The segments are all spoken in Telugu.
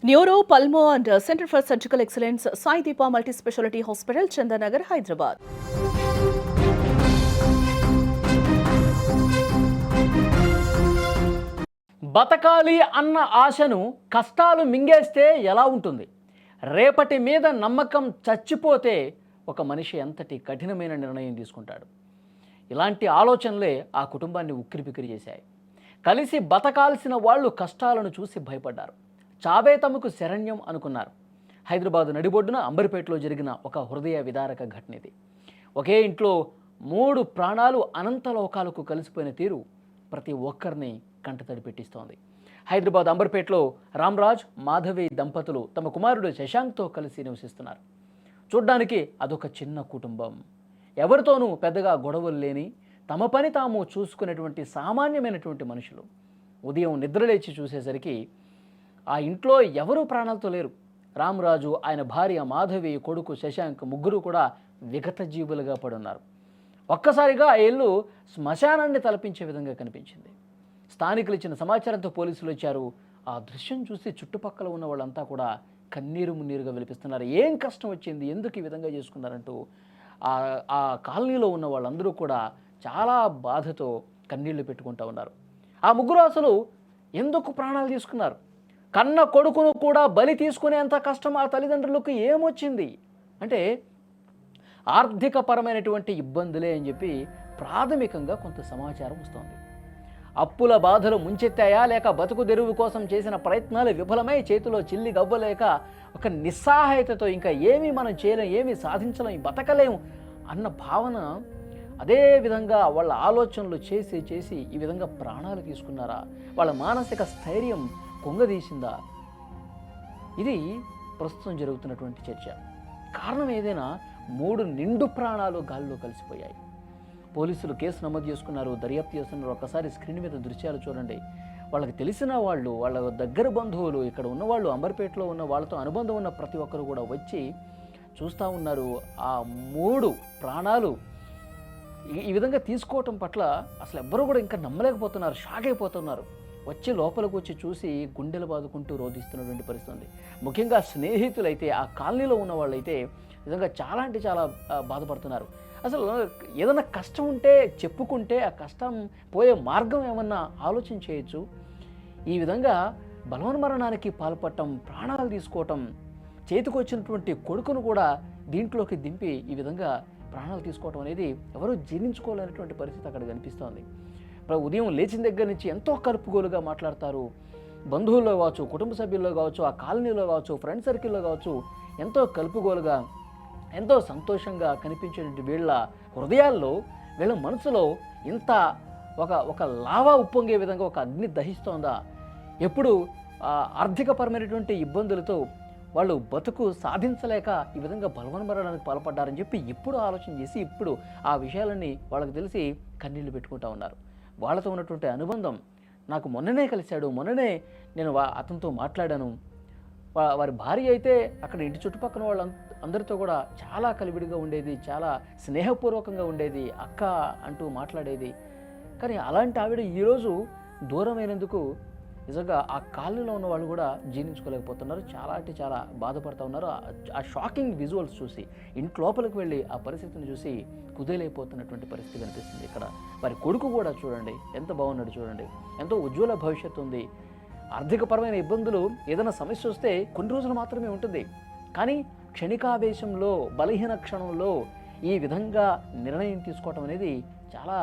Neuro, pulmo and centre for surgical excellence Sai Deepa multi speciality hospital, Chandanagar, Hyderabad. బతకాలి అన్న ఆశను కష్టాలు మింగేస్తే ఎలా ఉంటుంది? రేపటి మీద నమ్మకం చచ్చిపోతే ఒక మనిషి ఎంతటి కఠినమైన నిర్ణయం తీసుకుంటాడు? ఇలాంటి ఆలోచనలే ఆ కుటుంబాన్ని ఉక్కిరిబిక్కిరి చేశాయి. కలిసి బతకాల్సిన వాళ్ళు కష్టాలను చూసి భయపడ్డారు. చావే తమకు శరణ్యం అనుకున్నారు. హైదరాబాద్ నడిబొడ్డున అంబర్పేటలో జరిగిన ఒక హృదయ విదారక ఘటన ఇది. ఒకే ఇంట్లో 3 ప్రాణాలు అనంత లోకాలకు కలిసిపోయిన తీరు ప్రతి ఒక్కరిని కంటతడి పెట్టిస్తోంది. హైదరాబాద్ అంబర్పేటలో రామ్రాజ్, మాధవి దంపతులు తమ కుమారుడు శశాంక్తో కలిసి నివసిస్తున్నారు. చూడ్డానికి అదొక చిన్న కుటుంబం. ఎవరితోనూ పెద్దగా గొడవలు లేని, తమ పని తాము చూసుకునేటువంటి సామాన్యమైనటువంటి మనుషులు. ఉదయం నిద్రలేచి చూసేసరికి ఆ ఇంట్లో ఎవరూ ప్రాణాలతో లేరు. రామరాజు, ఆయన భార్య మాధవి, కొడుకు శశాంక్ ముగ్గురు కూడా విగత జీవులుగా పడున్నారు. ఒక్కసారిగా ఆ ఇల్లు శ్మశానాన్ని తలపించే విధంగా కనిపించింది. స్థానికులు ఇచ్చిన సమాచారంతో పోలీసులు వచ్చారు. ఆ దృశ్యం చూసి చుట్టుపక్కల ఉన్న వాళ్ళంతా కూడా కన్నీరు మున్నీరుగా విలిపిస్తున్నారు. ఏం కష్టం వచ్చింది, ఎందుకు ఈ విధంగా చేసుకున్నారంటూ ఆ కాలనీలో ఉన్న వాళ్ళందరూ కూడా చాలా బాధతో కన్నీళ్లు పెట్టుకుంటూ ఉన్నారు. ఆ ముగ్గురు అసలు ఎందుకు ప్రాణాలు తీసుకున్నారు? కన్న కొడుకును కూడా బలి తీసుకునేంత కష్టం ఆ తల్లిదండ్రులకు ఏమొచ్చింది అంటే ఆర్థికపరమైనటువంటి ఇబ్బందులే అని చెప్పి ప్రాథమికంగా కొంత సమాచారం వస్తోంది. అప్పుల బాధలు ముంచెత్తాయా, లేక బతుకు తెరువు కోసం చేసిన ప్రయత్నాలు విఫలమై చేతిలో చిల్లి గవ్వలేక ఒక నిస్సహాయతతో ఇంకా ఏమీ మనం చేయలేం, ఏమీ సాధించలేం, బతకలేము అన్న భావన, అదే విధంగా వాళ్ళ ఆలోచనలు చేసి ఈ విధంగా ప్రాణాలు తీసుకున్నారా? వాళ్ళ మానసిక స్థైర్యం కొంగదీసిందా? ఇది ప్రస్తుతం జరుగుతున్నటువంటి చర్చ. కారణం ఏదైనా 3 నిండు ప్రాణాలు గాలిలో కలిసిపోయాయి. పోలీసులు కేసు నమోదు చేసుకున్నారు, దర్యాప్తు చేస్తున్నారు. ఒక్కసారి స్క్రీన్ మీద దృశ్యాలు చూడండి. వాళ్ళకి తెలిసిన వాళ్ళు, వాళ్ళ దగ్గర బంధువులు, ఇక్కడ ఉన్నవాళ్ళు, అంబర్పేటలో ఉన్న వాళ్ళతో అనుబంధం ఉన్న ప్రతి ఒక్కరు కూడా వచ్చి చూస్తూ ఉన్నారు. ఆ 3 ప్రాణాలు ఈ విధంగా తీసుకోవటం పట్ల అసలు ఎవ్వరూ కూడా ఇంకా నమ్మలేకపోతున్నారు, షాక్ అయిపోతున్నారు. వచ్చి లోపలికి వచ్చి చూసి గుండెలు బాదుకుంటూ రోధిస్తున్నటువంటి పరిస్థితి ఉంది. ముఖ్యంగా స్నేహితులైతే, ఆ కాలనీలో ఉన్న వాళ్ళైతే నిజంగా చాలా అంటే చాలా బాధపడుతున్నారు. అసలు ఏదైనా కష్టం ఉంటే చెప్పుకుంటే ఆ కష్టం పోయే మార్గం ఏమన్నా ఆలోచన చేయొచ్చు. ఈ విధంగా బలవన్మరణానికి పాల్పడటం, ప్రాణాలు తీసుకోవటం, చేతికి వచ్చినటువంటి కొడుకును కూడా దీంట్లోకి దింపి ఈ విధంగా ప్రాణాలు తీసుకోవటం అనేది ఎవరూ జీర్ణించుకోలేనటువంటి పరిస్థితి అక్కడ కనిపిస్తోంది. ఉదయం లేచిన దగ్గర నుంచి ఎంతో కలుపుగోలుగా మాట్లాడతారు. బంధువుల్లో కావచ్చు, కుటుంబ సభ్యుల్లో కావచ్చు, ఆ కాలనీలో కావచ్చు, ఫ్రెండ్ సర్కిల్లో కావచ్చు, ఎంతో కలుపుగోలుగా, ఎంతో సంతోషంగా కనిపించేటువంటి వీళ్ళ హృదయాల్లో, వీళ్ళ మనసులో ఇంత ఒక లావా ఉప్పొంగే విధంగా ఒక అగ్ని దహిస్తోందా? ఎప్పుడు ఆర్థికపరమైనటువంటి ఇబ్బందులతో వాళ్ళు బతుకు సాధించలేక ఈ విధంగా బలవన్మరణానికి పాల్పడ్డారని చెప్పి ఇప్పుడు ఆలోచన చేసి ఇప్పుడు ఆ విషయాలన్నీ వాళ్ళకి తెలిసి కన్నీళ్లు పెట్టుకుంటూ ఉన్నారు. వాళ్ళతో ఉన్నటువంటి అనుబంధం, నాకు మొన్ననే కలిశాడు, మొన్ననే నేను అతనితో మాట్లాడాను. వారి భార్య అయితే అక్కడ ఇంటి చుట్టుపక్కల వాళ్ళ అందరితో కూడా చాలా కలివిడిగా ఉండేది, చాలా స్నేహపూర్వకంగా ఉండేది, అక్క అంటూ మాట్లాడేది. కానీ అలాంటి ఆవిడ ఈరోజు దూరమైనందుకు నిజంగా ఆ కాలనీలో ఉన్న వాళ్ళు కూడా జీర్ణించుకోలేకపోతున్నారు. చాలా అంటే చాలా బాధపడుతూ ఉన్నారు. ఆ షాకింగ్ విజువల్స్ చూసి, ఇంటి లోపలికి వెళ్ళి ఆ పరిస్థితిని చూసి కుదేలైపోతున్నటువంటి పరిస్థితి కనిపిస్తుంది. ఇక్కడ వారి కొడుకు కూడా చూడండి ఎంత బాగున్నాడు, చూడండి ఎంతో ఉజ్వల భవిష్యత్తు ఉంది. ఆర్థికపరమైన ఇబ్బందులు, ఏదైనా సమస్య వస్తే కొన్ని రోజులు మాత్రమే ఉంటుంది. కానీ క్షణికావేశంలో, బలహీన క్షణంలో ఈ విధంగా నిర్ణయం తీసుకోవటం అనేది చాలా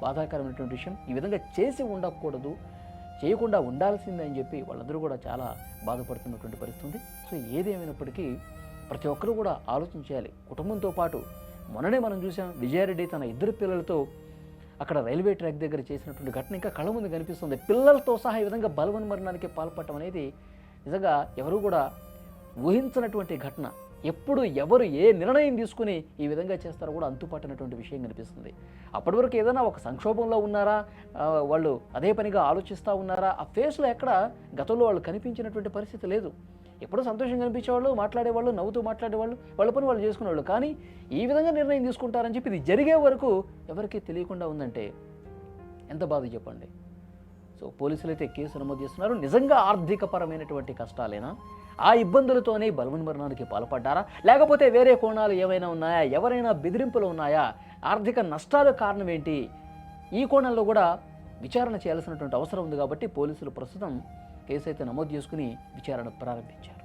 బాధాకరమైనటువంటి విషయం. ఈ విధంగా చేసి ఉండకూడదు, చేయకుండా ఉండాల్సిందే అని చెప్పి వాళ్ళందరూ కూడా చాలా బాధపడుతున్నటువంటి పరిస్థితి ఉంది. సో ఏదేమైనప్పటికీ ప్రతి ఒక్కరూ కూడా ఆలోచన చేయాలి. కుటుంబంతో పాటు మొన్ననే మనం చూసాం, విజయారెడ్డి తన 2 పిల్లలతో అక్కడ రైల్వే ట్రాక్ దగ్గర చేసినటువంటి ఘటన ఇంకా కళ్ళ ముందు కనిపిస్తుంది. పిల్లలతో సహా ఈ విధంగా బలవన్మరణానికి పాల్పడటం అనేది నిజంగా ఎవరు కూడా ఊహించినటువంటి ఘటన. ఎప్పుడు ఎవరు ఏ నిర్ణయం తీసుకుని ఈ విధంగా చేస్తారో కూడా అంతుపట్టినటువంటి విషయం కనిపిస్తుంది. అప్పటి వరకు ఏదైనా ఒక సంక్షోభంలో ఉన్నారా, వాళ్ళు అదే పనిగా ఆలోచిస్తూ ఉన్నారా? ఆ ఫేస్లో ఎక్కడ గతంలో వాళ్ళు కనిపించినటువంటి పరిస్థితి లేదు. ఎప్పుడూ సంతోషంగా కనిపించేవాళ్ళు, మాట్లాడేవాళ్ళు, నవ్వుతూ మాట్లాడేవాళ్ళు, వాళ్ళ పని వాళ్ళు చేసుకునేవాళ్ళు. కానీ ఈ విధంగా నిర్ణయం తీసుకుంటారని చెప్పి ఇది జరిగే వరకు ఎవరికీ తెలియకుండా ఉందంటే ఎంత బాధ చెప్పండి. సో పోలీసులు అయితే కేసు నమోదు చేస్తున్నారు. నిజంగా ఆర్థికపరమైనటువంటి కష్టాలేనా, ఆ ఇబ్బందులతోనే బలవన్మరణానికి పాల్పడ్డారా, లేకపోతే వేరే కోణాలు ఏమైనా ఉన్నాయా, ఎవరైనా బెదిరింపులు ఉన్నాయా, ఆర్థిక నష్టాల కారణం ఏంటి, ఈ కోణంలో కూడా విచారణ చేయాల్సినటువంటి అవసరం ఉంది. కాబట్టి పోలీసులు ప్రస్తుతం కేసు అయితే నమోదు చేసుకుని విచారణ ప్రారంభించారు.